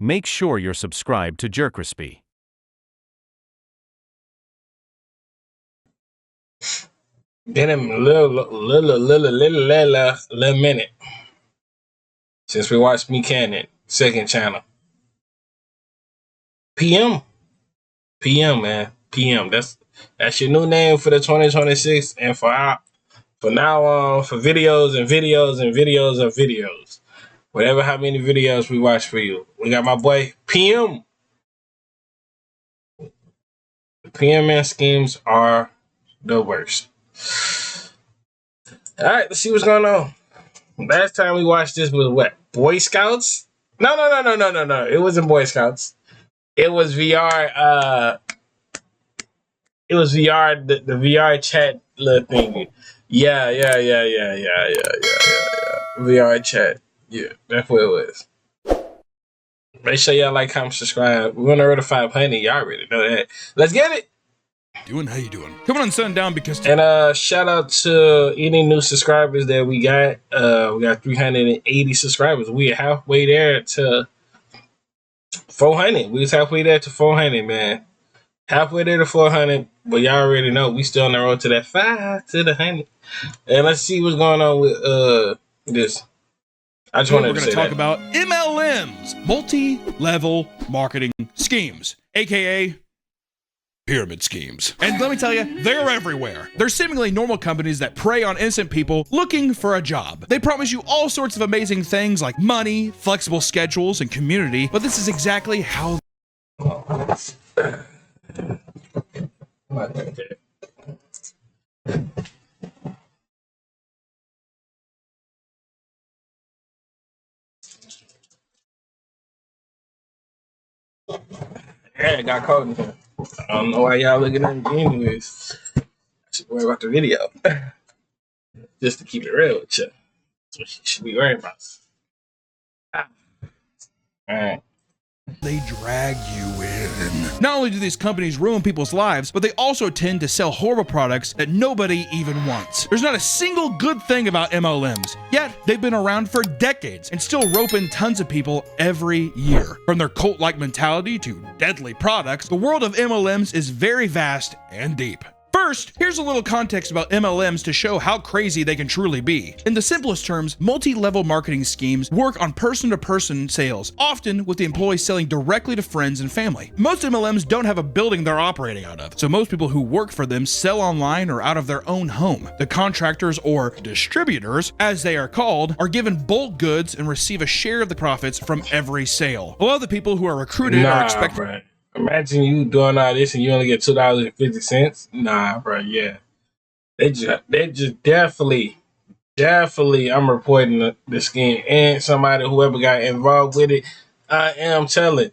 make sure you're subscribed to Jerkrispy. Been a little minute since we watched Me Cannon, second channel. PM, man, PM. That's your new name for the 2026, and for now on, for videos and videos and videos of videos. Whatever, how many videos we watch for you. We got my boy PM. The PMN schemes are the worst. All right, let's see what's going on. Last time we watched this was what? Boy Scouts? No. It wasn't Boy Scouts. It was VR. It was VR. The VR chat little thing. Yeah. VR chat. Yeah, that's what it was. Make sure y'all like, comment, subscribe. We're gonna road to 500. Y'all already know that. Let's get it. How you doing? Coming on sundown because... And shout out to any new subscribers that we got. We got 380 subscribers. We are halfway there to 400. We was halfway there to 400, man. Halfway there to 400. But y'all already know we still on the road to that 5 to the 100. And let's see what's going on with this. I just wanted to say we're going to talk about MLMs, multi-level marketing schemes, aka pyramid schemes. And let me tell you, they're everywhere. They're seemingly normal companies that prey on innocent people looking for a job. They promise you all sorts of amazing things like money, flexible schedules, and community, but this is exactly how... Yeah, I got caught in here. I don't know why y'all looking at me anyways. I should worry about the video. Just to keep it real with you. That's what you should be worrying about. Alright. They drag you in. Not only do these companies ruin people's lives, but they also tend to sell horrible products that nobody even wants. There's not a single good thing about MLMs, yet they've been around for decades and still rope in tons of people every year. From their cult-like mentality to deadly products, the world of MLMs is very vast and deep. First, here's a little context about MLMs to show how crazy they can truly be. In the simplest terms, multi-level marketing schemes work on person-to-person sales, often with the employees selling directly to friends and family. Most MLMs don't have a building they're operating out of, so most people who work for them sell online or out of their own home. The contractors, or distributors, as they are called, are given bulk goods and receive a share of the profits from every sale. A lot of the people who are recruited are expected... Right. Imagine you doing all this and you only get $2.50. Nah, bro. Yeah, they just definitely. I'm reporting the scheme and somebody whoever got involved with it. I am telling.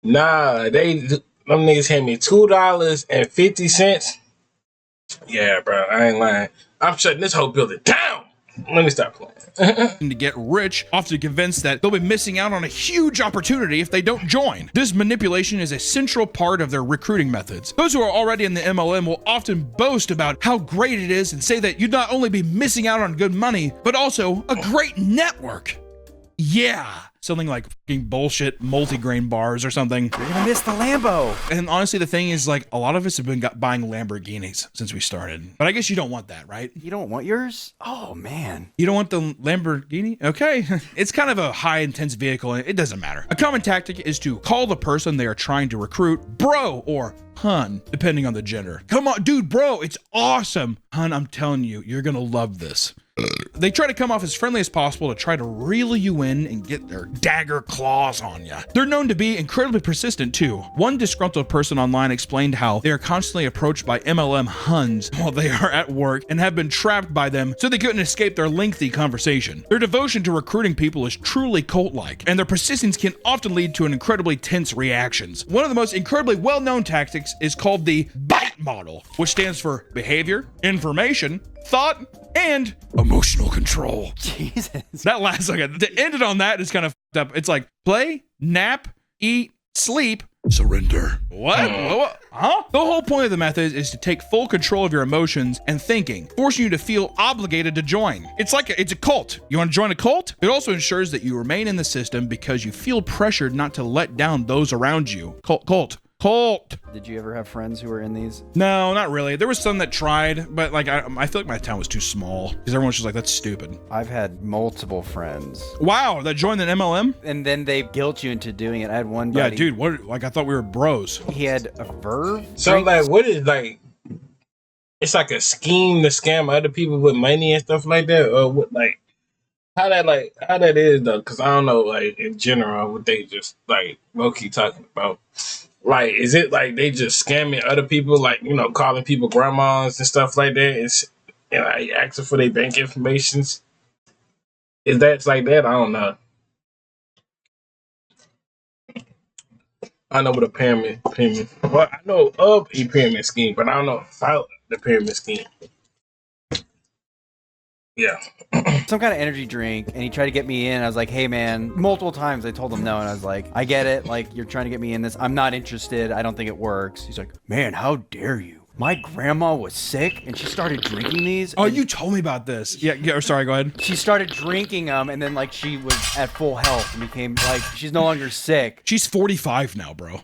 Nah, them niggas had me $2.50. Yeah, bro. I ain't lying. I'm shutting this whole building down. Let me stop playing. to get rich, often convinced that they'll be missing out on a huge opportunity if they don't join. This manipulation is a central part of their recruiting methods. Those who are already in the MLM will often boast about how great it is and say that you'd not only be missing out on good money, but also a great network. Yeah. Something like fucking bullshit multi-grain bars or something. You're gonna miss the Lambo. And honestly, the thing is, like, a lot of us have been buying Lamborghinis since we started. But I guess you don't want that, right? You don't want yours? Oh, man. You don't want the Lamborghini? Okay. It's kind of a high-intense vehicle, and it doesn't matter. A common tactic is to call the person they are trying to recruit bro or hun, depending on the gender. Come on, dude, bro, it's awesome. Hun, I'm telling you, you're gonna love this. They try to come off as friendly as possible to try to reel you in and get their dagger claws on you. They're known to be incredibly persistent too. One disgruntled person online explained how they are constantly approached by MLM Huns while they are at work and have been trapped by them so they couldn't escape their lengthy conversation. Their devotion to recruiting people is truly cult-like, and their persistence can often lead to an incredibly tense reactions. One of the most incredibly well-known tactics is called the BITE model, which stands for behavior, information, thought, and emotional control. Jesus. That last second, to end it on that is kind of fucked up. It's like play, nap, eat, sleep, Surrender. What? Huh? The whole point of the method is to take full control of your emotions and thinking, forcing you to feel obligated to join. It's a cult. You want to join a cult? It also ensures that you remain in the system because you feel pressured not to let down those around you. Cult. Did you ever have friends who were in these? No, not really. There was some that tried, but like I feel like my town was too small because everyone's just like, that's stupid. I've had multiple friends. Wow, that joined an MLM? And then they guilt you into doing it. I had one buddy. Yeah, dude, what? Like I thought we were bros. He had a Verve. So like, what is like? It's like a scheme to scam other people with money and stuff like that, or what? Like how that is though? Because I don't know, like in general, what they just like low key talking about. Like, is it like they just scamming other people, like, you know, calling people grandmas and stuff like that, and like asking for their bank informations? Is that like that? I don't know. I know what a pyramid. Well, I know of a pyramid scheme, but I don't know about the pyramid scheme. Yeah. Some kind of energy drink, and he tried to get me in. I was like, hey man, multiple times I told him no, and I was like, I get it, like you're trying to get me in this, I'm not interested, I don't think it works. He's like, man, how dare you, my grandma was sick and she started drinking these. Oh, you told me about this. Yeah, sorry, go ahead. She started drinking them, and then like she was at full health and became like, she's no longer sick. She's 45 now, bro.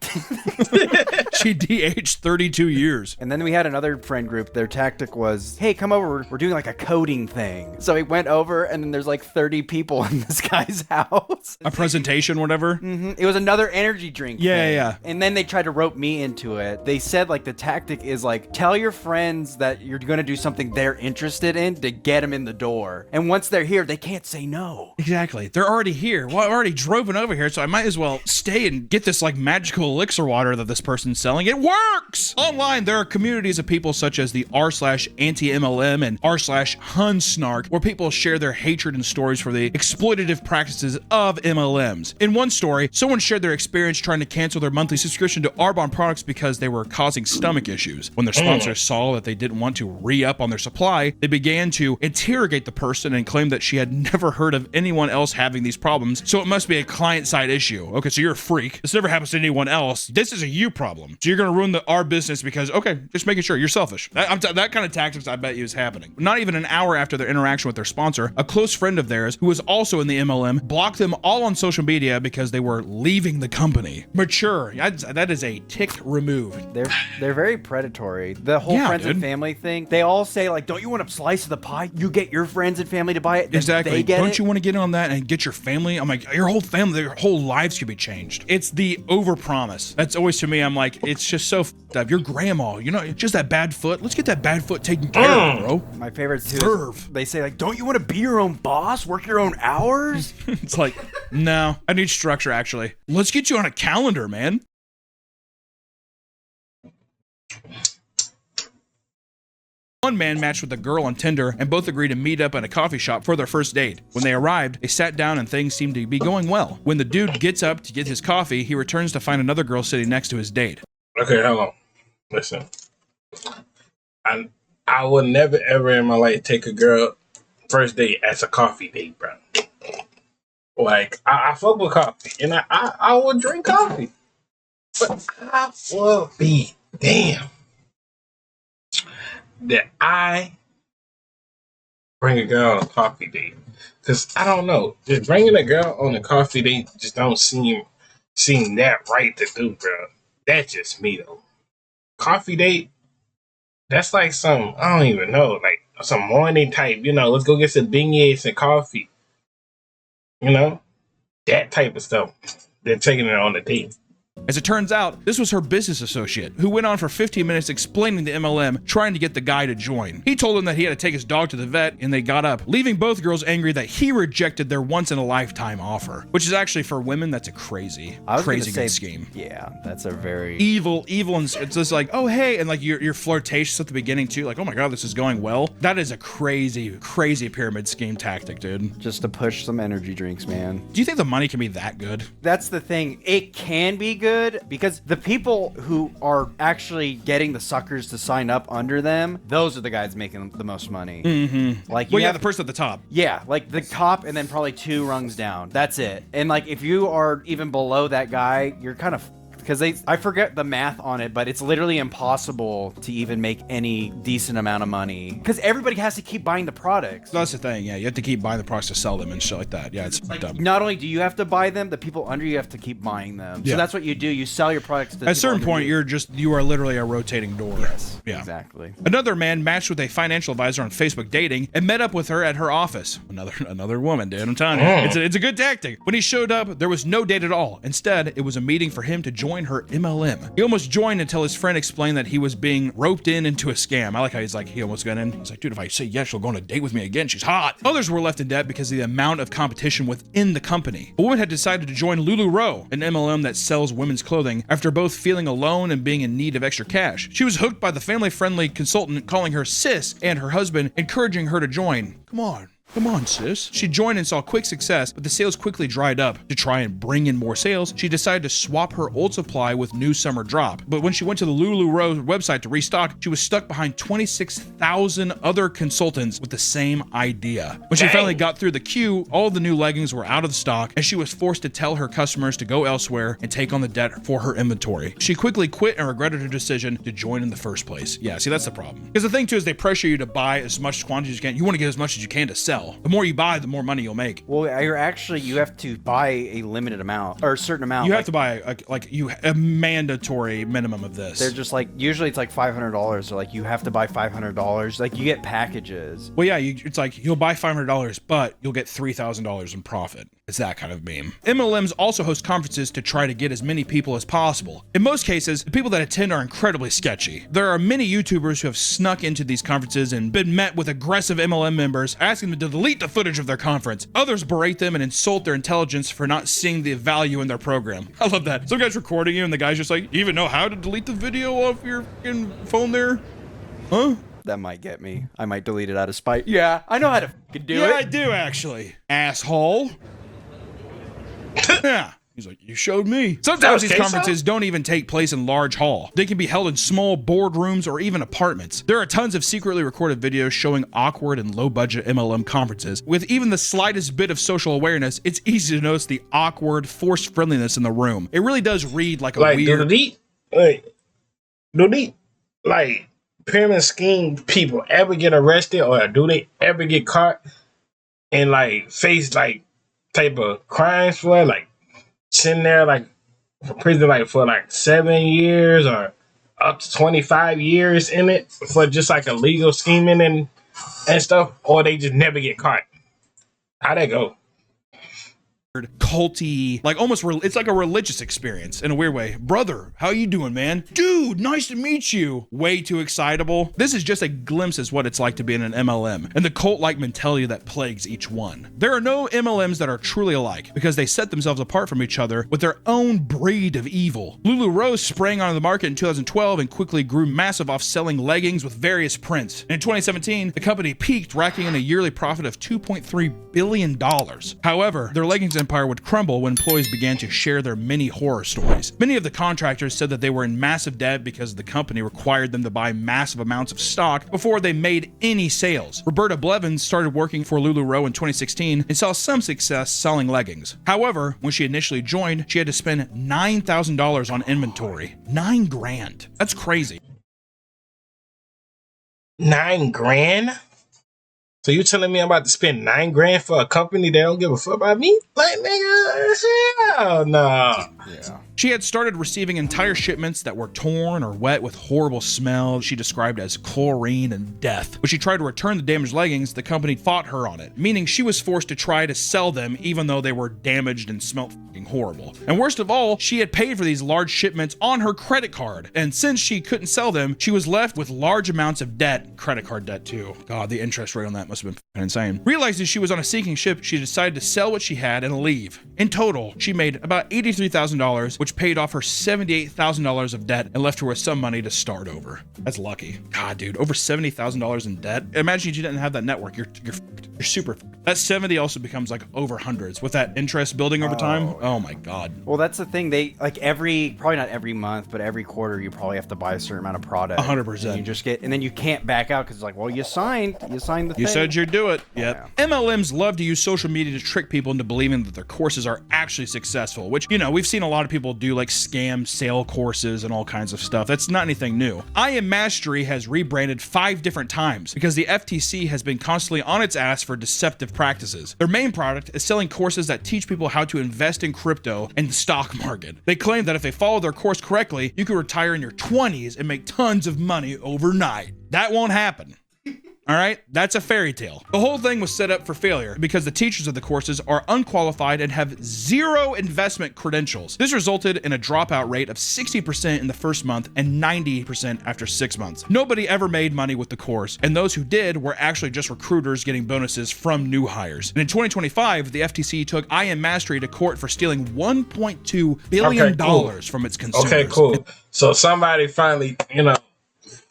She de-aged 32 years. And then we had another friend group. Their tactic was, hey, come over. We're doing like a coding thing. So he went over, and then there's like 30 people in this guy's house. A presentation, whatever. Mm-hmm. It was another energy drink thing. Yeah. And then they tried to rope me into it. They said like the tactic is like, tell your friends that you're going to do something they're interested in to get them in the door. And once they're here, they can't say no. Exactly. They're already here. Well, I already drove over here, so I might as well stay and get this like magical elixir water that this person's selling. It works! Online, there are communities of people such as the r/anti-MLM and r/Hunsnark, where people share their hatred and stories for the exploitative practices of MLMs. In one story, someone shared their experience trying to cancel their monthly subscription to Arbonne products because they were causing stomach issues. When their sponsor saw that they didn't want to re-up on their supply, they began to interrogate the person and claim that she had never heard of anyone else having these problems, so it must be a client-side issue. Okay, so you're a freak. This never happens to anyone else. This is a you problem. So you're gonna ruin our business because, okay, just making sure you're selfish. That kind of tactics, I bet you, is happening. Not even an hour after their interaction with their sponsor, a close friend of theirs, who was also in the MLM, blocked them all on social media because they were leaving the company. Mature. That is a tick removed. They're very predatory. The whole friends and family thing, they all say like, don't you want a slice of the pie? You get your friends and family to buy it. Exactly. They get don't you want to get on that and get your family? I'm like, your whole family, their whole lives could be changed. It's the overpromise. That's always, to me, I'm like, it's just so f***ed up. Your grandma, you know, just that bad foot. Let's get that bad foot taken care of, bro. My favorite too is they say like, don't you want to be your own boss? Work your own hours? It's like, no, I need structure, actually. Let's get you on a calendar, man. One man matched with a girl on Tinder and both agreed to meet up at a coffee shop for their first date. When they arrived, they sat down and things seemed to be going well. When the dude gets up to get his coffee, he returns to find another girl sitting next to his date. Okay, hold on. Listen. I would never ever in my life take a girl first date as a coffee date, bro. Like, I fuck with coffee, and I will drink coffee. But I will be damn that I bring a girl on a coffee date. Because I don't know. Just bringing a girl on a coffee date just don't seem that right to do, bro. That's just me, though. Coffee date, that's like some, I don't even know, like some morning type, you know, let's go get some beignets and coffee. You know? That type of stuff. They're taking it on a date. As it turns out, this was her business associate, who went on for 15 minutes explaining the MLM, trying to get the guy to join. He told him that he had to take his dog to the vet, and they got up, leaving both girls angry that he rejected their once-in-a-lifetime offer. Which is actually, for women, that's a crazy good scheme. Yeah, that's a very... Evil, and it's just like, oh, hey, and like you're flirtatious at the beginning, too. Like, oh my god, this is going well. That is a crazy pyramid scheme tactic, dude. Just to push some energy drinks, man. Do you think the money can be that good? That's the thing. It can be good because the people who are actually getting the suckers to sign up under them, those are the guys making the most money. Mm-hmm. Like, the person at the top. Yeah, like the top and then probably 2 rungs down. That's it. And like if you are even below that guy, you're kind of because I forget the math on it, but it's literally impossible to even make any decent amount of money because everybody has to keep buying the products. That's the thing. Yeah, you have to keep buying the products to sell them and shit like that. Yeah, it's dumb. Not only do you have to buy them, the people under you have to keep buying them. Yeah. So that's what you do. You sell your products to At a certain point, you are literally a rotating door. Yes, Yeah. exactly. Another man matched with a financial advisor on Facebook Dating and met up with her at her office. Another woman, dude. I'm telling you, it's a good tactic. When he showed up, there was no date at all. Instead, it was a meeting for him to join her MLM. He almost joined until his friend explained that he was being roped into a scam. I like how he's like, he almost got in. He's like, dude, if I say yes, she'll go on a date with me again. She's hot. Others were left in debt because of the amount of competition within the company. A woman had decided to join LuLaRoe, an MLM that sells women's clothing, after both feeling alone and being in need of extra cash. She was hooked by the family-friendly consultant calling her sis and her husband, encouraging her to join. Come on, sis. She joined and saw quick success, but the sales quickly dried up. To try and bring in more sales, she decided to swap her old supply with new summer drop. But when she went to the LuLaRoe website to restock, she was stuck behind 26,000 other consultants with the same idea. When she finally got through the queue, all the new leggings were out of stock, and she was forced to tell her customers to go elsewhere and take on the debt for her inventory. She quickly quit and regretted her decision to join in the first place. Yeah, see, that's the problem. Because the thing too is they pressure you to buy as much quantity as you can. You want to get as much as you can to sell. The more you buy, the more money you'll make. Well, you have to buy a limited amount or a certain amount. You have to buy a mandatory minimum of this. They're just like, usually it's like $500. So like you have to buy $500. Like you get packages. Well, yeah, it's like you'll buy $500, but you'll get $3,000 in profit. It's that kind of meme. MLMs also host conferences to try to get as many people as possible. In most cases, the people that attend are incredibly sketchy. There are many YouTubers who have snuck into these conferences and been met with aggressive MLM members asking them to delete the footage of their conference. Others berate them and insult their intelligence for not seeing the value in their program. I love that. Some guy's recording you and the guy's just like, you even know how to delete the video off your phone there? Huh? That might get me. I might delete it out of spite. Yeah, I know how to fucking do it. Yeah, I do actually. Asshole. Yeah. He's like, you showed me. Sometimes these conferences don't even take place in large hall. They can be held in small boardrooms or even apartments. There are tons of secretly recorded videos showing awkward and low-budget MLM conferences. With even the slightest bit of social awareness, it's easy to notice the awkward, forced friendliness in the room. It really does read like a weird... Do these pyramid scheme people ever get arrested, or do they ever get caught and face type of crimes for sitting there for prison for 7 years or up to 25 years in it for just illegal scheming and stuff, or they just never get caught? How'd that go? Culty, it's like a religious experience in a weird way. Brother, how you doing, man? Dude, nice to meet you. Way too excitable. This is just a glimpse as what it's like to be in an MLM and the cult-like mentality that plagues each one. There are no MLMs that are truly alike because they set themselves apart from each other with their own breed of evil. LuLaRoe sprang onto the market in 2012 and quickly grew massive off selling leggings with various prints. In 2017, the company peaked, racking in a yearly profit of $2.3 billion. However, their leggings empire would crumble when employees began to share their many horror stories. Many of the contractors said that they were in massive debt because the company required them to buy massive amounts of stock before they made any sales. Roberta Blevins started working for LuLaRoe in 2016 and saw some success selling leggings. However, when she initially joined, she had to spend $9,000 on inventory. $9 grand. That's crazy. $9 grand? So you telling me I'm about to spend $9 grand for a company that don't give a fuck about me? Nigga, hell no. Yeah. She had started receiving entire shipments that were torn or wet with horrible smell she described as chlorine and death. When she tried to return the damaged leggings, the company fought her on it, meaning she was forced to try to sell them even though they were damaged and smelled fucking horrible. And worst of all, she had paid for these large shipments on her credit card, and since she couldn't sell them, she was left with large amounts of debt, credit card debt too. God, the interest rate on that must have been fucking insane. Realizing she was on a sinking ship, she decided to sell what she had and leave. In total, she made about $83,000, which paid off her $78,000 of debt and left her with some money to start over. That's lucky. God, dude, over $70,000 in debt. Imagine if you didn't have that network. You're super fucked. That 70 also becomes like over hundreds with that interest building over time. Oh my God. Well, that's the thing. They like probably not every month, but every quarter you probably have to buy a certain amount of product. 100%. And you just get, and then you can't back out because it's like, well, you signed the thing. You said you'd do it. Yep. MLMs love to use social media to trick people into believing that their courses are actually successful, which, you know, we've seen a lot of people do like scam sale courses and all kinds of stuff. That's not anything new. I Am Mastery has rebranded 5 different times because the FTC has been constantly on its ass for deceptive practices. Their main product is selling courses that teach people how to invest in crypto and the stock market. They claim that if they follow their course correctly, you could retire in your 20s and make tons of money overnight. That won't happen. All right, that's a fairy tale. The whole thing was set up for failure because the teachers of the courses are unqualified and have 0 investment credentials. This resulted in a dropout rate of 60% in the first month and 90% after 6 months. Nobody ever made money with the course, and those who did were actually just recruiters getting bonuses from new hires. And in 2025, the FTC took I Am Mastery to court for stealing $1.2 billion from its consumers. Okay, cool. So somebody finally,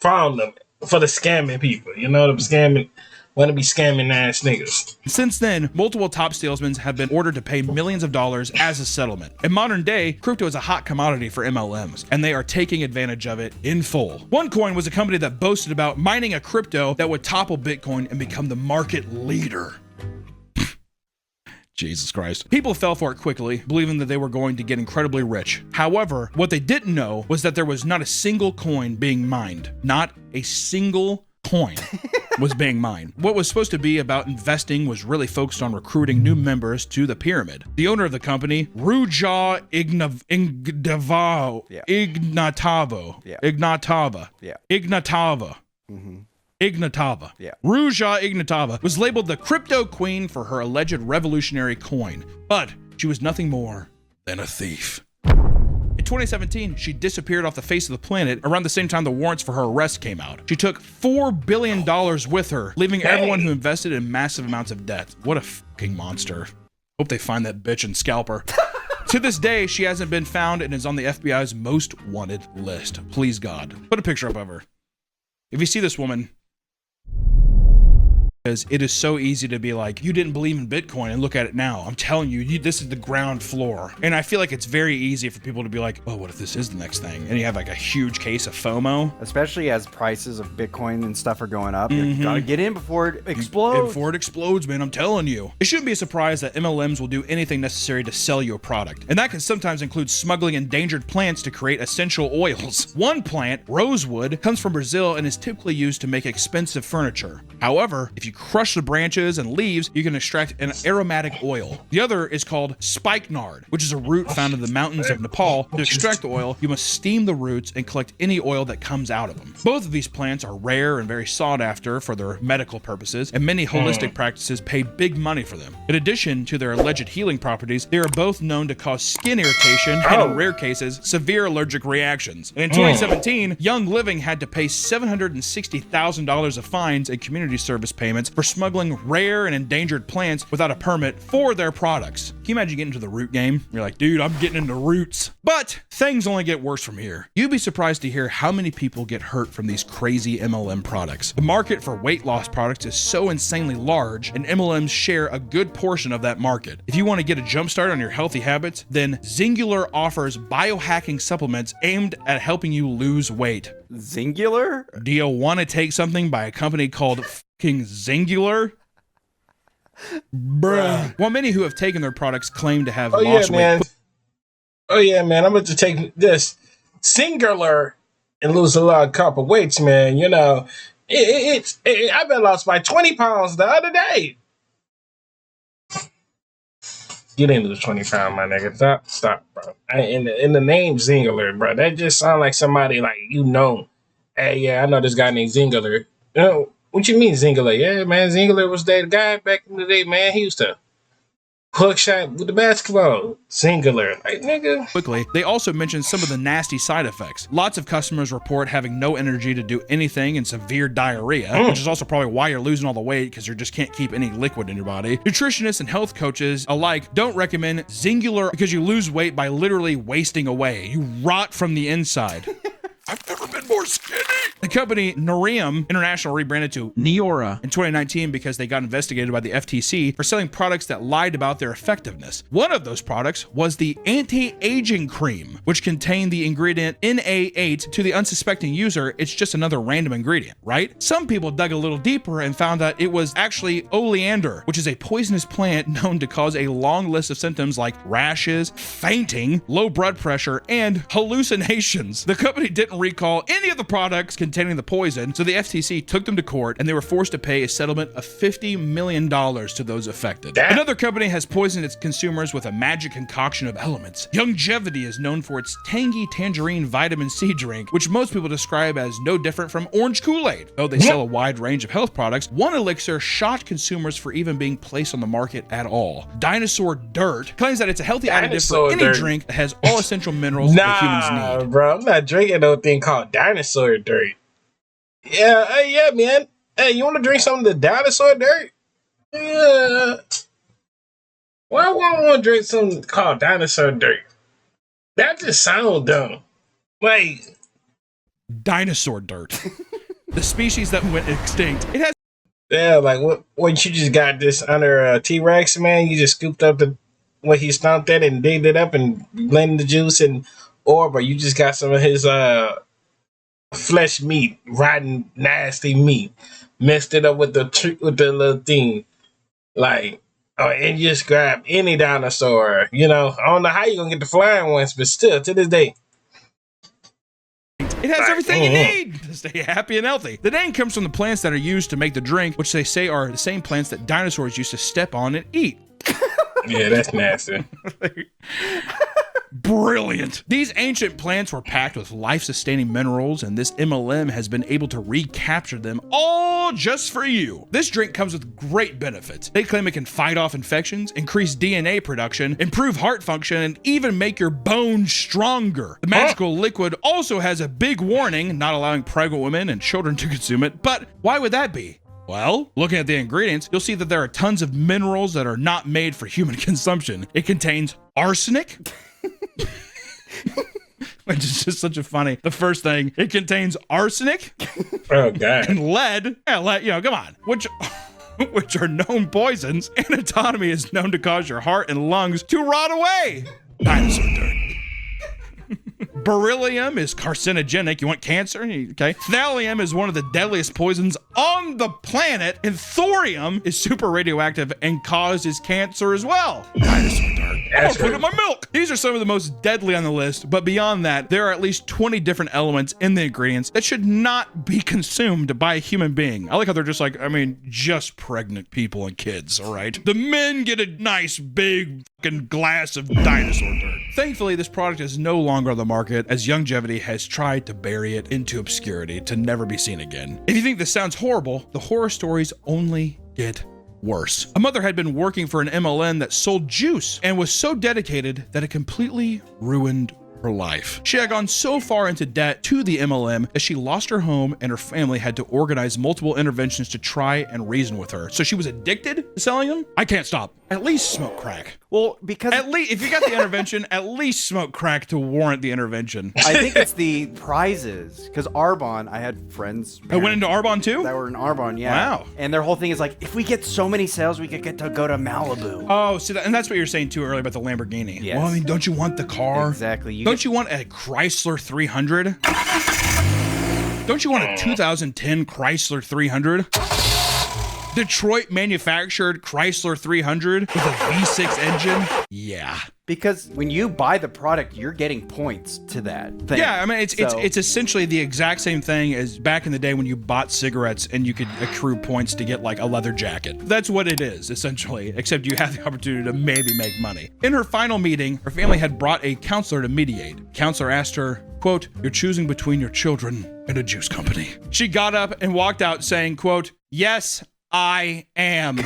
found them. For the scamming people, them scamming, want to be scamming ass niggas. Since then, multiple top salesmen have been ordered to pay millions of dollars as a settlement. In modern day, crypto is a hot commodity for MLMs, and they are taking advantage of it in full. OneCoin was a company that boasted about mining a crypto that would topple Bitcoin and become the market leader. Jesus Christ. People fell for it quickly, believing that they were going to get incredibly rich. However, what they didn't know was that there was not a single coin being mined. Not a single coin was being mined. What was supposed to be about investing was really focused on recruiting new members to the pyramid. The owner of the company, Ruja Ignatova. Ignatova. Yeah. Ruja Ignatova was labeled the crypto queen for her alleged revolutionary coin, but she was nothing more than a thief. In 2017, she disappeared off the face of the planet around the same time the warrants for her arrest came out. She took $4 billion with her, leaving everyone who invested in massive amounts of debt. What a fucking monster. Hope they find that bitch and scalp her. To this day, she hasn't been found and is on the FBI's most wanted list. Please God, put a picture up of her. If you see this woman, because it is so easy to be like, you didn't believe in Bitcoin and look at it now. I'm telling you, this is the ground floor. And I feel like it's very easy for people to be like, oh, what if this is the next thing? And you have like a huge case of FOMO. Especially as prices of Bitcoin and stuff are going up. You gotta get in before it explodes. Before it explodes, man, I'm telling you. It shouldn't be a surprise that MLMs will do anything necessary to sell you a product. And that can sometimes include smuggling endangered plants to create essential oils. One plant, rosewood, comes from Brazil and is typically used to make expensive furniture. However, if you crush the branches and leaves, you can extract an aromatic oil. The other is called spikenard, which is a root found in the mountains of Nepal. To extract the oil, you must steam the roots and collect any oil that comes out of them. Both of these plants are rare and very sought after for their medical purposes, and many holistic practices pay big money for them. In addition to their alleged healing properties, they are both known to cause skin irritation and, in rare cases, severe allergic reactions. And in 2017, Young Living had to pay $760,000 of fines and community service payments for smuggling rare and endangered plants without a permit for their products. Can you imagine getting into the root game? You're like, dude, I'm getting into roots. But things only get worse from here. You'd be surprised to hear how many people get hurt from these crazy MLM products. The market for weight loss products is so insanely large, and MLMs share a good portion of that market. If you want to get a jumpstart on your healthy habits, then Zingular offers biohacking supplements aimed at helping you lose weight. Zingular? Do you want to take something by a company called fucking Zingular? Bruh. While many who have taken their products claim to have lost weight. Oh yeah, man. I'm about to take this Singular and lose a lot of copper weights, man. I've been lost by 20 pounds the other day. You didn't lose 20 pounds, my nigga. Stop, bro. In the name Zingular, bro. That just sounds like somebody like, hey, yeah, I know this guy named Zingular. What you mean Zingular? Yeah, man, Zingular was that guy back in the day, man. He used to hook shot with the basketball. Zingular. Like, nigga. Quickly, they also mentioned some of the nasty side effects. Lots of customers report having no energy to do anything and severe diarrhea, which is also probably why you're losing all the weight, because you just can't keep any liquid in your body. Nutritionists and health coaches alike don't recommend Zingular because you lose weight by literally wasting away. You rot from the inside. I've never been more skinny. The company Noreum International rebranded to Neora in 2019 because they got investigated by the FTC for selling products that lied about their effectiveness. One of those products was the anti-aging cream, which contained the ingredient NA8. To the unsuspecting user, it's just another random ingredient, right? Some people dug a little deeper and found that it was actually oleander, which is a poisonous plant known to cause a long list of symptoms like rashes, fainting, low blood pressure, and hallucinations. The company didn't recall any of the products containing the poison, so the FTC took them to court and they were forced to pay a settlement of $50 million to those affected. Another company has poisoned its consumers with a magic concoction of elements. Youngevity is known for its tangy tangerine vitamin C drink, which most people describe as no different from orange Kool-Aid. Though they sell a wide range of health products, one elixir shocked consumers for even being placed on the market at all. Dinosaur Dirt claims that it's a healthy additive for any drink that has all essential minerals that humans need. Bro, I'm not drinking no thing called Dinosaur Dirt. Yeah, yeah, man. Hey, you want to drink some of the Dinosaur Dirt? Yeah. Why would I want to drink something called Dinosaur Dirt? That just sounds dumb. Like, Dinosaur Dirt. The species that went extinct. It has. Yeah, like what you just got this under a T-Rex, man. You just scooped up what he stomped at and digged it up and blended the juice and or you just got some of his flesh meat, rotten, nasty meat, mixed it up with the little thing, like, and you just grab any dinosaur. You know, I don't know how you gonna get the flying ones, but still, to this day. It has everything you need to stay happy and healthy. The name comes from the plants that are used to make the drink, which they say are the same plants that dinosaurs used to step on and eat. Yeah, that's nasty. Brilliant. These ancient plants were packed with life-sustaining minerals, and this MLM has been able to recapture them all just for you. This drink comes with great benefits. They claim it can fight off infections, increase DNA production, improve heart function, and even make your bones stronger. The magical liquid also has a big warning, not allowing pregnant women and children to consume it. But why would that be? Well, looking at the ingredients, you'll see that there are tons of minerals that are not made for human consumption. It contains arsenic, which is just such a funny. The first thing, it contains arsenic, oh god, and lead. Yeah, lead. You know, come on, which are known poisons. And autonomy is known to cause your heart and lungs to rot away. Dinosaur dirt. Beryllium is carcinogenic. You want cancer? Okay. Thallium is one of the deadliest poisons on the planet, and thorium is super radioactive and causes cancer as well. Dinosaur dirt. I'm gonna put it in my milk. These are some of the most deadly on the list, but beyond that, there are at least 20 different elements in the ingredients that should not be consumed by a human being. I like how they're just like, I mean, just pregnant people and kids, all right? The men get a nice big fucking glass of dinosaur dirt. Thankfully, this product is no longer on the market, as Youngevity has tried to bury it into obscurity to never be seen again. If you think this sounds horrible, the horror stories only get worse. A mother had been working for an MLM that sold juice and was so dedicated that it completely ruined her life. She had gone so far into debt to the MLM that she lost her home, and her family had to organize multiple interventions to try and reason with her. So she was addicted to selling them? I can't stop. At least smoke crack. Well, because at least if you got the intervention, at least smoke crack to warrant the intervention. I think it's the prizes. Because Arbonne, I had friends. I went into Arbonne too? That were in Arbonne, yeah. Wow. And their whole thing is like, if we get so many sales, we could get to go to Malibu. Oh, so and that's what you were saying too earlier about the Lamborghini. Yes. Well, I mean, don't you want the car? Exactly. Don't you want a Chrysler 300? Don't you want a 2010 Chrysler 300? Detroit manufactured Chrysler 300 with a V6 engine? Yeah. Because when you buy the product, you're getting points to that thing. Yeah, I mean, it's essentially the exact same thing as back in the day when you bought cigarettes and you could accrue points to get like a leather jacket. That's what it is, essentially, except you have the opportunity to maybe make money. In her final meeting, her family had brought a counselor to mediate. The counselor asked her, quote, "You're choosing between your children and a juice company." She got up and walked out saying, quote, "Yes, I am."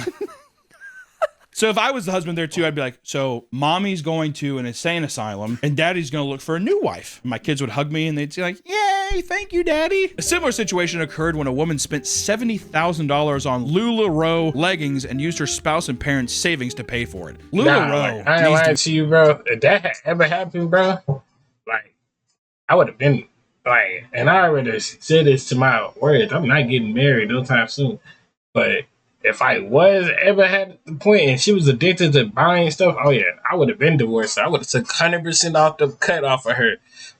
So if I was the husband there too, I'd be like, so mommy's going to an insane asylum and daddy's going to look for a new wife. My kids would hug me and they'd say like, yay, thank you, daddy. A similar situation occurred when a woman spent $70,000 on LuLaRoe leggings and used her spouse and parents' savings to pay for it. LuLaRoe. I ain't lying to you, bro. If that had ever happened, bro, like, I would have been Like, and I already said this to my words. I'm not getting married no time soon. But if I was ever had the point and she was addicted to buying stuff, oh yeah, I would have been divorced. I would have took 100% off the cut off of her.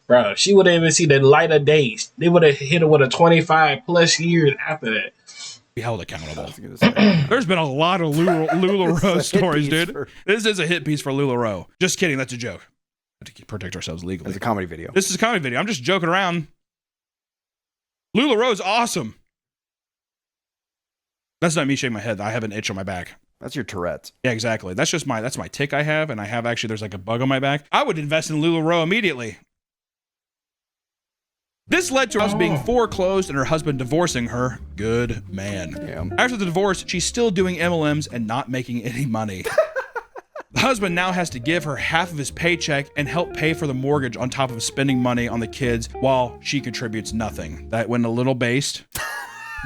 Bro, she would have even seen the light of days. They would have hit her with a 25 plus years after that. Be held accountable. There's been a lot of LuLaRoe stories, dude. This is a hit piece for LuLaRoe. Just kidding, that's a joke. We have to protect ourselves legally. It's a comedy video. This is a comedy video. I'm just joking around. LuLaRoe's awesome. That's not me shaking my head. I have an itch on my back. That's your Tourette's. Yeah, exactly. That's my tick I have, and I have actually, there's like a bug on my back. I would invest in LuLaRoe immediately. This led to us being foreclosed and her husband divorcing her. Good man. Yeah. After the divorce, she's still doing MLMs and not making any money. The husband now has to give her half of his paycheck and help pay for the mortgage on top of spending money on the kids while she contributes nothing. That went a little based.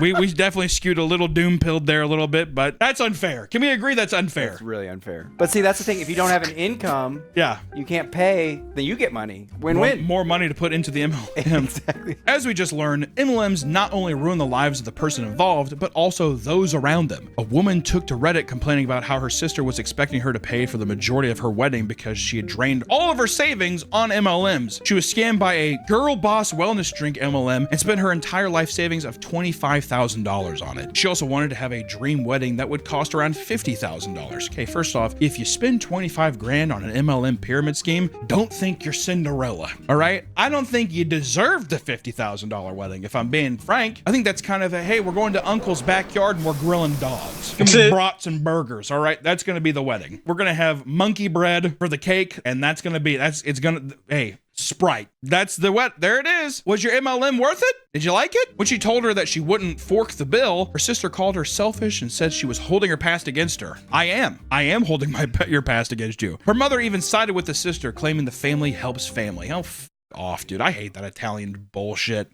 We definitely skewed a little doom-pilled there a little bit, but that's unfair. Can we agree that's unfair? It's really unfair. But see, that's the thing. If you don't have an income, Yeah. you can't pay, then you get money. Win-win. More money to put into the MLM. Exactly. As we just learned, MLMs not only ruin the lives of the person involved, but also those around them. A woman took to Reddit complaining about how her sister was expecting her to pay for the majority of her wedding because she had drained all of her savings on MLMs. She was scammed by a Girl Boss wellness drink MLM and spent her entire life savings of $25,000 on it. She also wanted to have a dream wedding that would cost around $50,000. Okay, first off, if you spend 25 grand on an MLM pyramid scheme, don't think you're Cinderella, all right? I don't think you deserve the $50,000 wedding, if I'm being frank. I think that's kind of a, hey, we're going to Uncle's backyard and we're grilling dogs. Give me brats and burgers, all right? That's gonna be the wedding. We're gonna have monkey bread for the cake, and that's gonna be, hey, Sprite. That's the there it is. Was your MLM worth it? Did you like it? When she told her that she wouldn't fork the bill, her sister called her selfish and said she was holding her past against her. I am holding your past against you. Her mother even sided with the sister, claiming the family helps family. Oh, off, dude. I hate that Italian bullshit.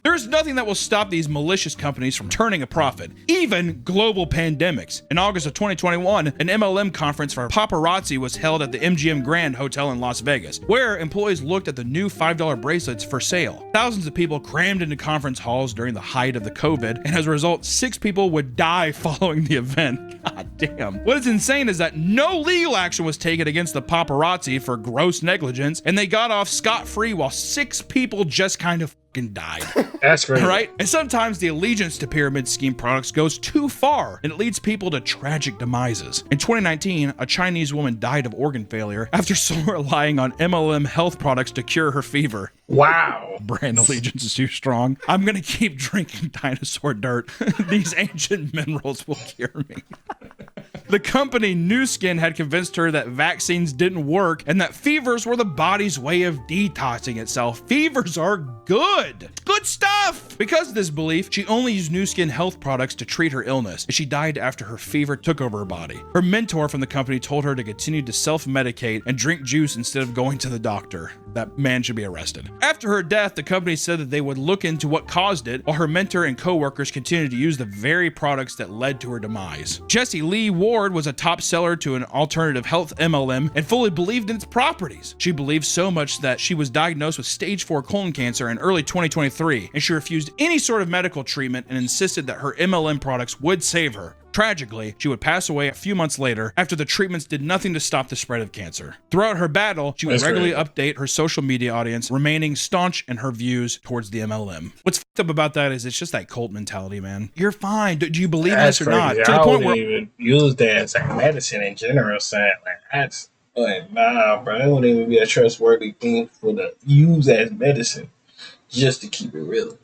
There's nothing that will stop these malicious companies from turning a profit, even global pandemics. In August of 2021, an MLM conference for paparazzi was held at the MGM Grand Hotel in Las Vegas, where employees looked at the new $5 bracelets for sale. Thousands of people crammed into conference halls during the height of the COVID, and as a result, 6 people would die following the event. God damn. What is insane is that no legal action was taken against the paparazzi for gross negligence, and they got off scot-free while 6 people just kind of fucking died. That's crazy. Right? And sometimes the allegiance to pyramid scheme products goes too far, and it leads people to tragic demises. In 2019, a Chinese woman died of organ failure after relying on MLM health products to cure her fever. Wow. Brand allegiance is too strong. I'm gonna keep drinking dinosaur dirt. These ancient minerals will cure me. The company Nu Skin had convinced her that vaccines didn't work and that fevers were the body's way of detoxing itself. Fevers are good. Good stuff. Because of this belief, she only used Nu Skin health products to treat her illness, and she died after her fever took over her body. Her mentor from the company told her to continue to self-medicate and drink juice instead of going to the doctor. That man should be arrested. After her death, the company said that they would look into what caused it, while her mentor and co-workers continued to use the very products that led to her demise. Jessie Lee Ward was a top seller to an alternative health MLM and fully believed in its properties. She believed so much that she was diagnosed with stage 4 colon cancer in early 2023, and she refused any sort of medical treatment and insisted that her MLM products would save her. Tragically, she would pass away a few months later after the treatments did nothing to stop the spread of cancer. Throughout her battle, she would regularly update her social media audience, remaining staunch in her views towards the MLM. What's fucked up about that is it's just that cult mentality, man. You're fine. Do you believe this or not? To the point where even use that as like medicine in general, saying like that's like nah, bro. It wouldn't even be a trustworthy thing for the use as medicine, just to keep it real.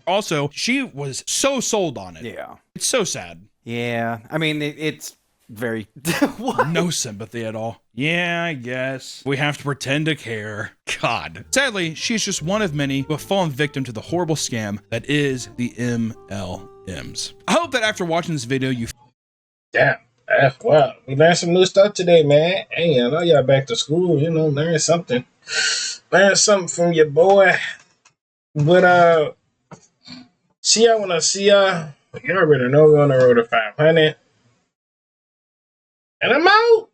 Also, she was so sold on it. Yeah. It's so sad. Yeah. I mean, it's very... What? No sympathy at all. Yeah, I guess. We have to pretend to care. God. Sadly, she's just one of many who have fallen victim to the horrible scam that is the MLMs. I hope that after watching this video, you... Damn. Well, we learned some new stuff today, man. Hey, I know y'all back to school, you know, learn something. Learn something from your boy. But, see y'all when I see y'all. You already know we're on the road to 500. And I'm out.